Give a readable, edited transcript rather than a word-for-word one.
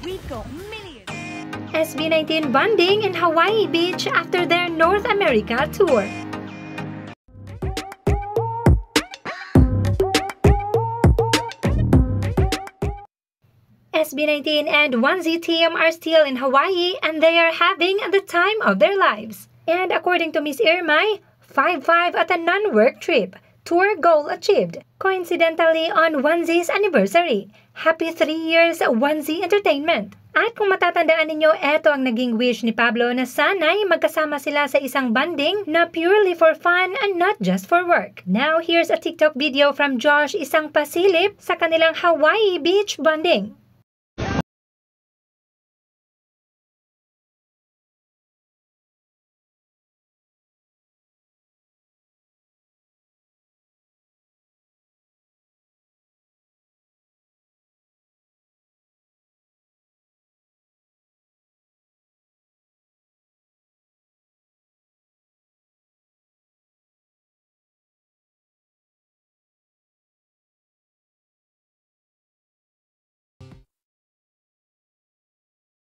We've got millions. SB19 bonding in Hawaii Beach after their North America tour. SB19 and 1Z team are still in Hawaii and they are having the time of their lives. And according to Miss Irmay, 5-5 at a non-work trip. Tour goal achieved. Coincidentally on 1Z's anniversary. Happy 3 years 1Z Entertainment. At kung matatandaan ninyo, eto ang naging wish ni Pablo na sana'y magkasama sila sa isang banding na purely for fun and not just for work. Now here's a TikTok video from Josh Isang Pasilip sa kanilang Hawaii Beach bonding.